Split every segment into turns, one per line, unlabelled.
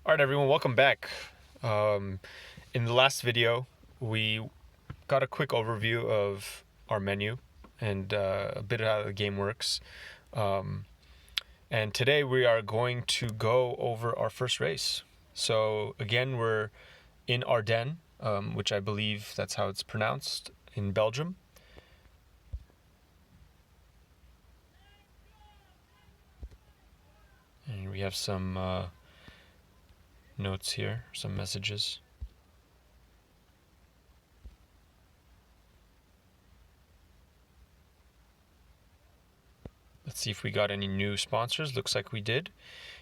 All right, everyone, welcome back. In the last video, we got a quick overview of our menu and a bit of how the game works. And today we are going to go over our first race. So again, we're in Ardennes, which I believe that's how it's pronounced, in Belgium. And we have some notes here, some messages. Let's see if we got any new sponsors. Looks like we did.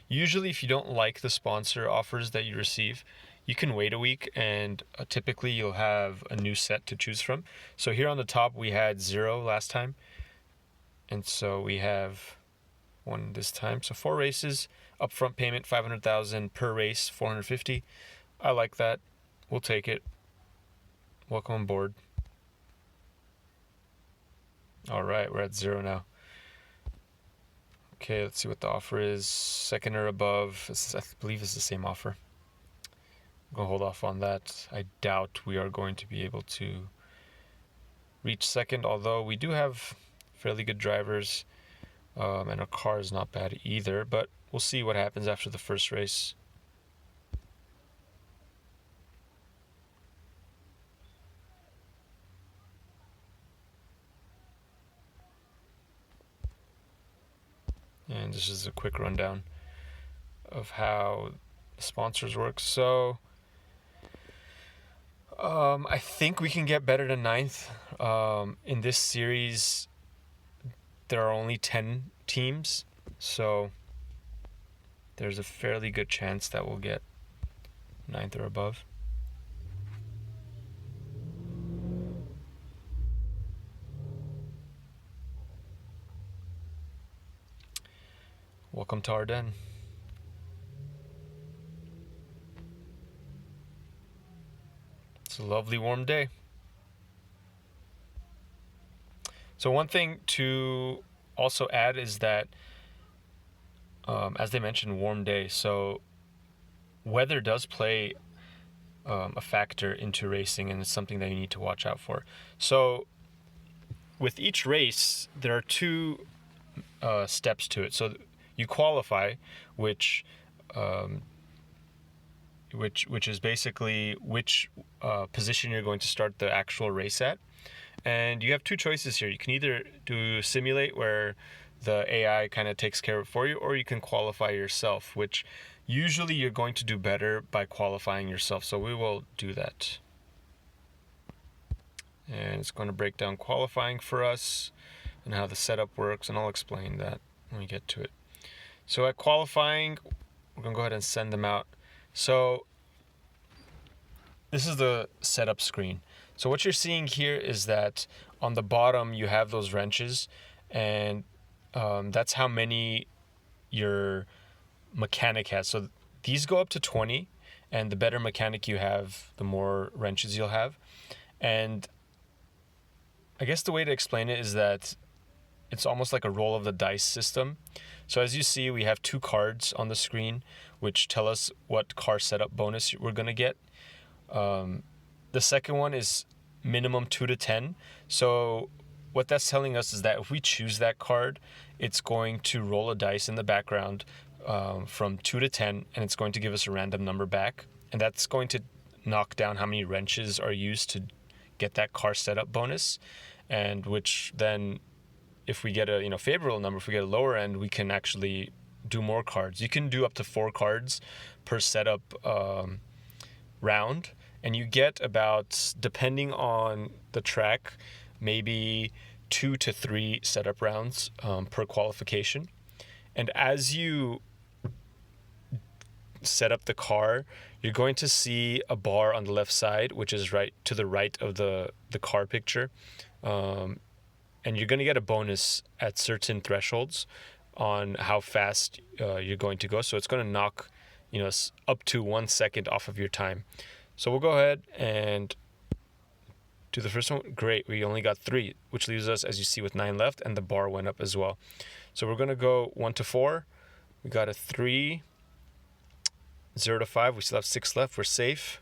Usually, if you don't like the sponsor offers that you receive, you can wait a week and typically you'll have a new set to choose from. So here on the top, we had 0 last time. And so we have 1 this time. So 4 races, upfront payment, 500,000 per race, 450. I like that. We'll take it. Welcome on board. All right, we're at 0 now. Okay, let's see what the offer is. Second or above, I believe it's the same offer. I'm going to hold off on that. I doubt we are going to be able to reach second, although we do have fairly good drivers, and our car is not bad either, but we'll see what happens after the first race. And this is a quick rundown of how sponsors work. So I think we can get better than 9th. In this series, there are only 10 teams, so there's a fairly good chance that we'll get 9th or above. Welcome to Ardennes. It's a lovely warm day. So one thing to also add is that, as they mentioned, warm day. So weather does play a factor into racing, and it's something that you need to watch out for. So with each race, there are 2 steps to it. So you qualify, which is basically which position you're going to start the actual race at. And you have 2 choices here. You can either do simulate, where the AI kind of takes care of it for you, or you can qualify yourself, which usually you're going to do better by qualifying yourself. So we will do that. And it's going to break down qualifying for us and how the setup works, and I'll explain that when we get to it. So at qualifying, we're going to go ahead and send them out. So this is the setup screen. So what you're seeing here is that on the bottom you have those wrenches, and that's how many your mechanic has. So these go up to 20, and the better mechanic you have, the more wrenches you'll have. And I guess the way to explain it is that it's almost like a roll of the dice system. So as you see, we have 2 cards on the screen which tell us what car setup bonus we're going to get. The second one is minimum 2 to 10. So what that's telling us is that if we choose that card, it's going to roll a dice in the background from 2 to 10, and it's going to give us a random number back. And that's going to knock down how many wrenches are used to get that car setup bonus, and which then, if we get a favorable number, if we get a lower end, we can actually do more cards. You can do up to 4 cards per setup round, and you get about, depending on the track, maybe 2 to 3 setup rounds per qualification. And as you set up the car, you're going to see a bar on the left side, which is right to the right of the car picture. And you're going to get a bonus at certain thresholds on how fast you're going to go. So it's going to knock, up to 1 second off of your time. So we'll go ahead and do the first one. Great, we only got 3, which leaves us, as you see, with 9 left, and the bar went up as well. So we're going to go 1 to 4. We got a 3. 0 to 5. We still have 6 left. We're safe.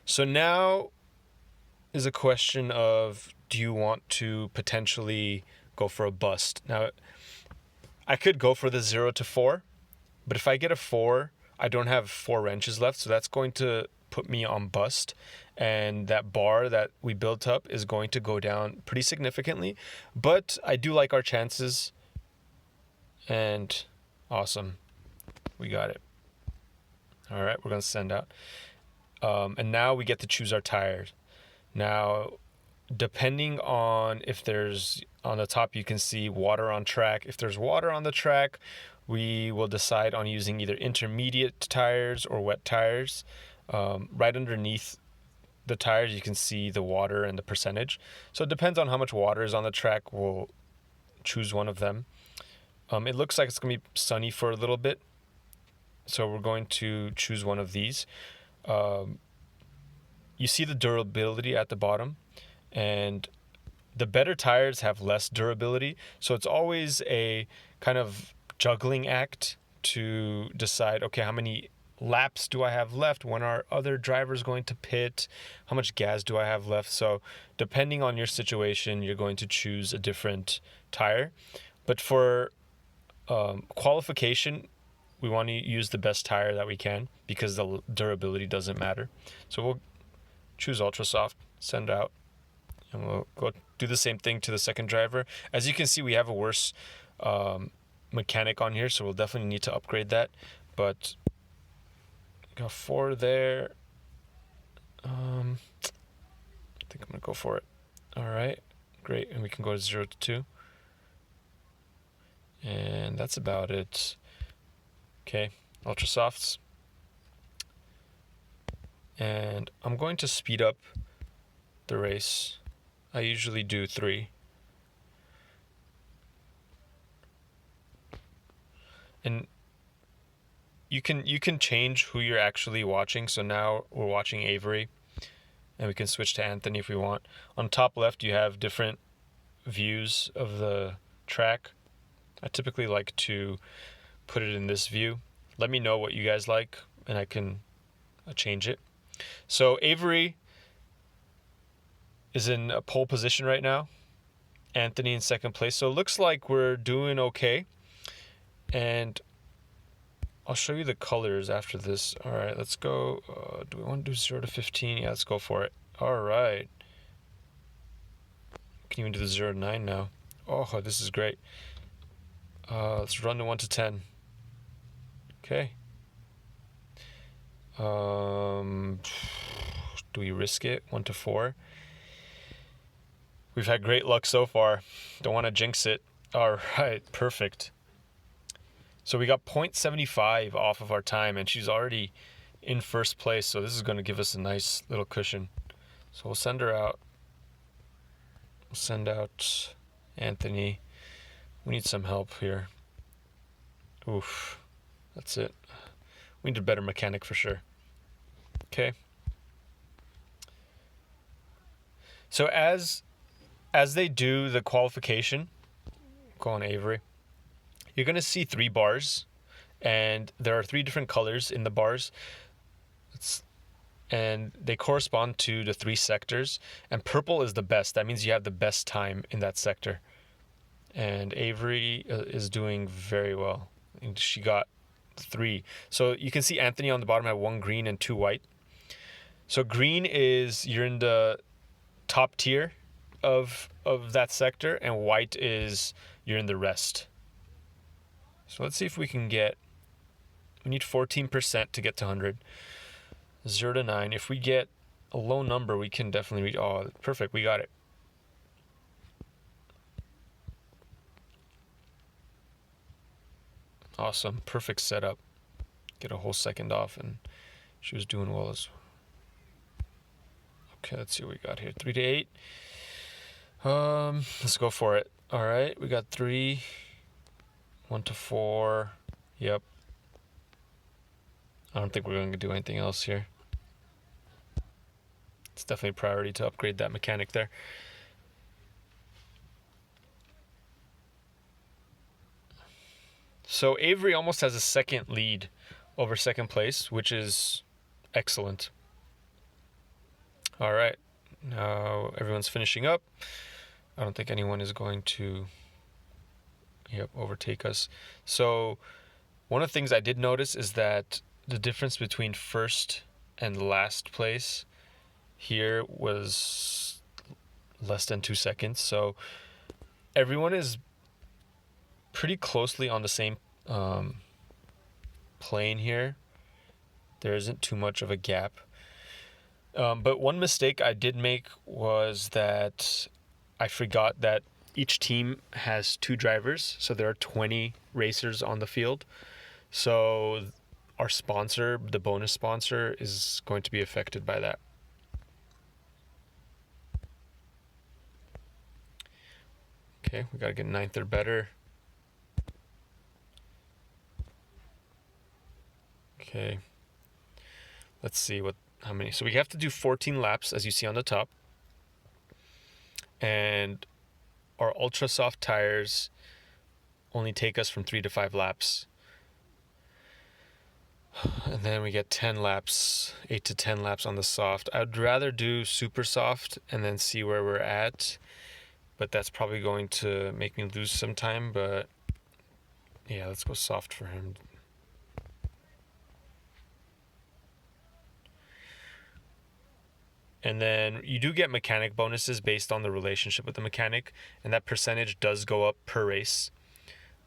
So now is a question of, do you want to potentially go for a bust? Now, I could go for the 0 to 4, but if I get a 4, I don't have 4 wrenches left, so that's going to put me on bust, and that bar that we built up is going to go down pretty significantly. But I do like our chances, and awesome, we got it. All right, we're going to send out. And now we get to choose our tires. Now, depending on if there's, on the top you can see water on track. If there's water on the track, we will decide on using either intermediate tires or wet tires. Right underneath the tires you can see the water and the percentage. So it depends on how much water is on the track. We'll choose one of them. It looks like it's going to be sunny for a little bit, so we're going to choose one of these. You see the durability at the bottom, and the better tires have less durability, so it's always a kind of juggling act to decide, okay, how many laps do I have left? When are other drivers going to pit? How much gas do I have left? So depending on your situation, you're going to choose a different tire. But for qualification, we want to use the best tire that we can because the durability doesn't matter. So we'll choose Ultra Soft, send out, and we'll go do the same thing to the second driver. As you can see, we have a worse mechanic on here, so we'll definitely need to upgrade that. But got 4 there. I think I'm gonna go for it. All right, great, and we can go to 0 to 2, and that's about it. Okay, Ultra Softs, and I'm going to speed up the race. I usually do 3. And you can change who you're actually watching. So now we're watching Avery, and we can switch to Anthony if we want. On top left, you have different views of the track. I typically like to put it in this view. Let me know what you guys like, and I can change it. So Avery is in a pole position right now. Anthony in second place. So it looks like we're doing okay. And I'll show you the colors after this. All right, let's go. Do we want to do 0 to 15? Yeah, let's go for it. All right. Can even do the 0 to 9 now. Oh, this is great. Let's run to 1 to 10. Okay. Do we risk it? 1 to 4. We've had great luck so far. Don't want to jinx it. All right, perfect. So we got 0.75 off of our time, and she's already in first place. So this is going to give us a nice little cushion. So we'll send her out. We'll send out Anthony. We need some help here. Oof, that's it. We need a better mechanic for sure. Okay. So as they do the qualification, go on Avery, you're going to see 3 bars, and there are 3 different colors in the bars. And they correspond to the 3 sectors, and purple is the best. That means you have the best time in that sector. And Avery is doing very well. And she got 3. So you can see Anthony on the bottom had 1 green and 2 white. So green is you're in the top tier of that sector, and white is you're in the rest. So let's see if we can get, we need 14% to get to 100. 0 to 9. If we get a low number, we can definitely reach, oh, perfect, we got it. Awesome, perfect setup. Get a whole second off, and she was doing well as well. Okay, let's see what we got here. 3 to 8. Let's go for it. All right, we got 3. 1 to 4. Yep. I don't think we're going to do anything else here. It's definitely a priority to upgrade that mechanic there. So Avery almost has a second lead over second place, which is excellent. All right, now everyone's finishing up. I don't think anyone is going to overtake us. So one of the things I did notice is that the difference between first and last place here was less than 2 seconds. So everyone is pretty closely on the same plane here. There isn't too much of a gap. But one mistake I did make was that I forgot that each team has 2 drivers, so there are 20 racers on the field. So our sponsor, the bonus sponsor, is going to be affected by that. Okay, we gotta get 9th or better. Okay, let's see how many. So we have to do 14 laps, as you see on the top. And our ultra soft tires only take us from 3 to 5 laps. And then we get 10 laps, 8 to 10 laps on the soft. I'd rather do super soft and then see where we're at, but that's probably going to make me lose some time. But yeah, let's go soft for him. And then you do get mechanic bonuses based on the relationship with the mechanic, and that percentage does go up per race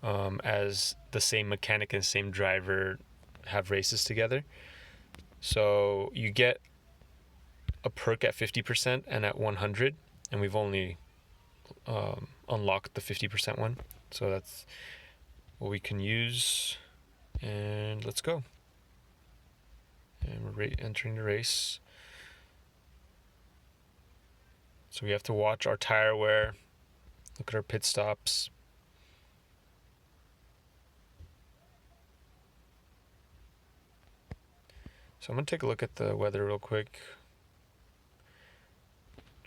as the same mechanic and same driver have races together. So you get a perk at 50% and at 100, and we've only unlocked the 50% one. So that's what we can use, and let's go. And we're entering the race. So we have to watch our tire wear, look at our pit stops. So I'm going to take a look at the weather real quick.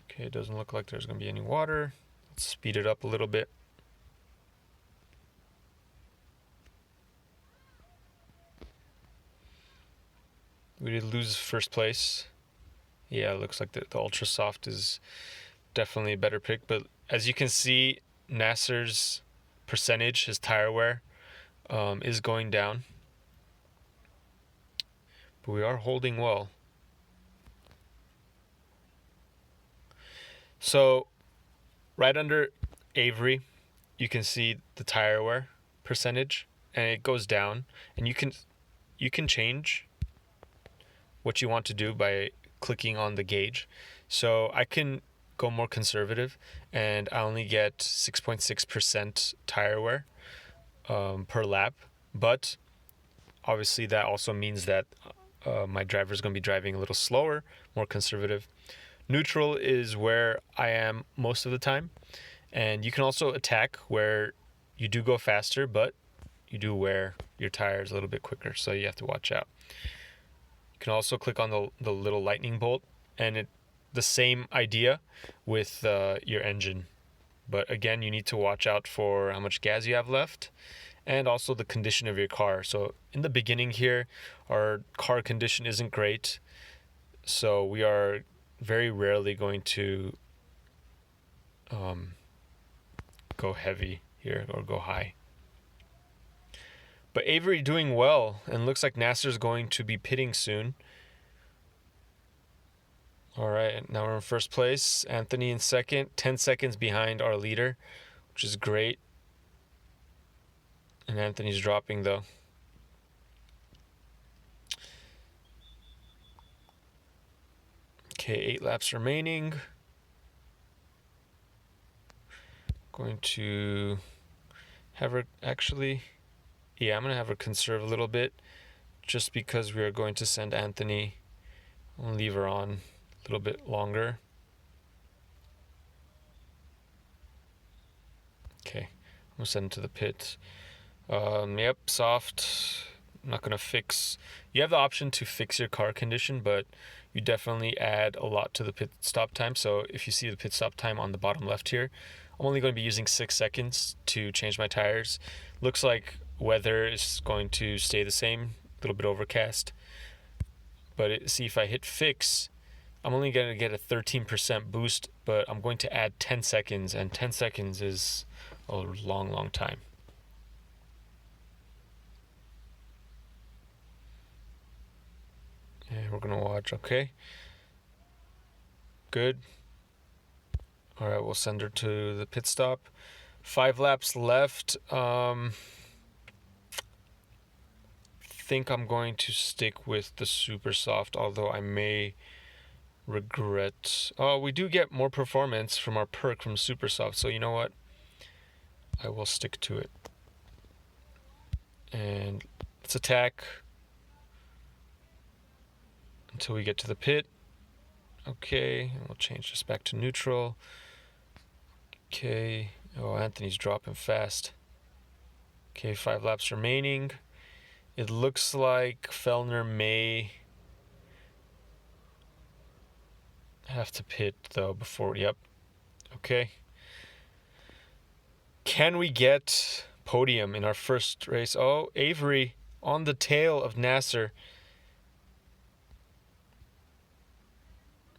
Okay, it doesn't look like there's going to be any water. Let's speed it up a little bit. We did lose first place. Yeah, it looks like the Ultra Soft is definitely a better pick. But as you can see, Nasser's percentage, his tire wear, is going down. But we are holding well. So right under Avery, you can see the tire wear percentage, and it goes down. And you can change what you want to do by clicking on the gauge. So I can go more conservative, and I only get 6.6% tire wear per lap. But obviously that also means that my driver is going to be driving a little slower, more conservative. Neutral is where I am most of the time, and you can also attack where you do go faster, but you do wear your tires a little bit quicker, so you have to watch out. You can also click on the little lightning bolt, and the same idea with your engine. But again, you need to watch out for how much gas you have left and also the condition of your car. So in the beginning here, our car condition isn't great, so we are very rarely going to go heavy here or go high. But Avery doing well, and looks like Nasser's going to be pitting soon. All right, now we're in first place. Anthony in second, 10 seconds behind our leader, which is great. And Anthony's dropping though. Okay, 8 laps remaining. Going to have her actually... Yeah, I'm going to have her conserve a little bit just because we are going to send Anthony and leave her on a little bit longer. Okay, I'm going to send him to the pit. Yep, soft. I'm not going to fix... You have the option to fix your car condition, but you definitely add a lot to the pit stop time. So if you see the pit stop time on the bottom left here, I'm only going to be using 6 seconds to change my tires. Looks like weather is going to stay the same little bit overcast. But see, if I hit fix, I'm only going to get a 13% boost, but I'm going to add 10 seconds, and 10 seconds is a long, long time. And we're going to watch, okay. Good. All right, we'll send her to the pit stop. 5 laps left. Think I'm going to stick with the super soft, although I may regret. Oh, we do get more performance from our perk from super soft, so you know what? I will stick to it. And let's attack until we get to the pit. Okay, we'll change this back to neutral. Okay. Oh, Anthony's dropping fast. Okay, 5 laps remaining. It looks like Fellner may have to pit though before. Yep. Okay. Can we get podium in our first race? Oh, Avery on the tail of Nasser.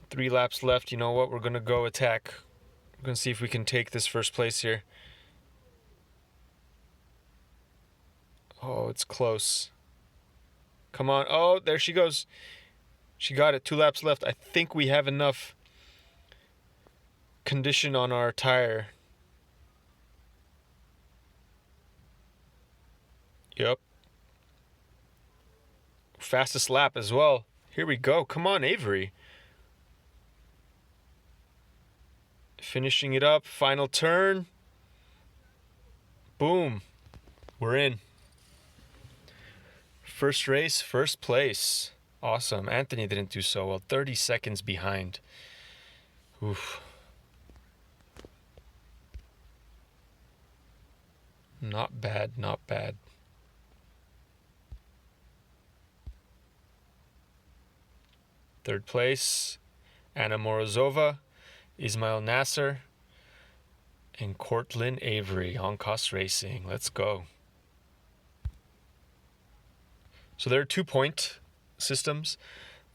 3 laps left. You know what? We're going to go attack. We're going to see if we can take this first place here. Oh, it's close. Come on. Oh, there she goes. She got it. 2 laps left. I think we have enough condition on our tire. Yep. Fastest lap as well. Here we go. Come on, Avery. Finishing it up. Final turn. Boom. We're in. First race, first place. Awesome. Anthony didn't do so well. 30 seconds behind. Oof. Not bad, not bad. Third place, Anna Morozova, Ismail Nasser, and Cortland Avery, Oncost Racing. Let's go. So there are 2-point systems.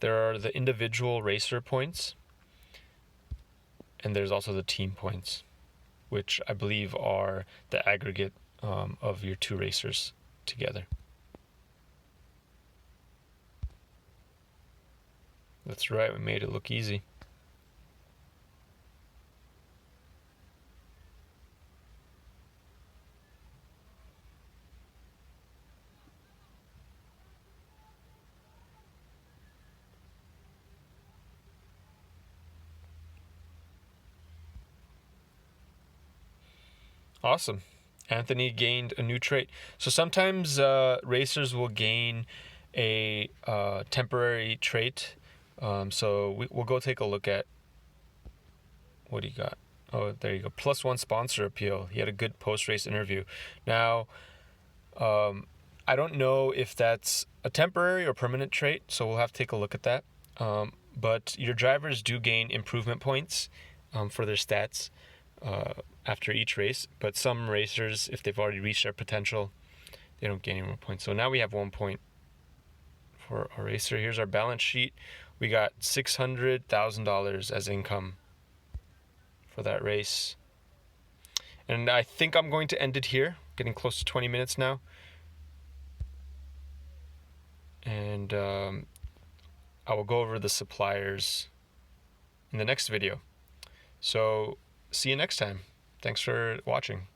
There are the individual racer points, and there's also the team points, which I believe are the aggregate of your 2 racers together. That's right, we made it look easy. Awesome. Anthony gained a new trait. So sometimes racers will gain a temporary trait. So we'll go take a look at what do you got. Oh, there you go. +1 sponsor appeal. He had a good post-race interview. Now, I don't know if that's a temporary or permanent trait, so we'll have to take a look at that. But your drivers do gain improvement points for their stats after each race. But some racers, if they've already reached their potential, they don't gain any more points. So now we have 1 point for our racer. Here's our balance sheet. We got $600,000 as income for that race. And I think I'm going to end it here. Getting close to 20 minutes now. And I will go over the suppliers in the next video. So see you next time. Thanks for watching.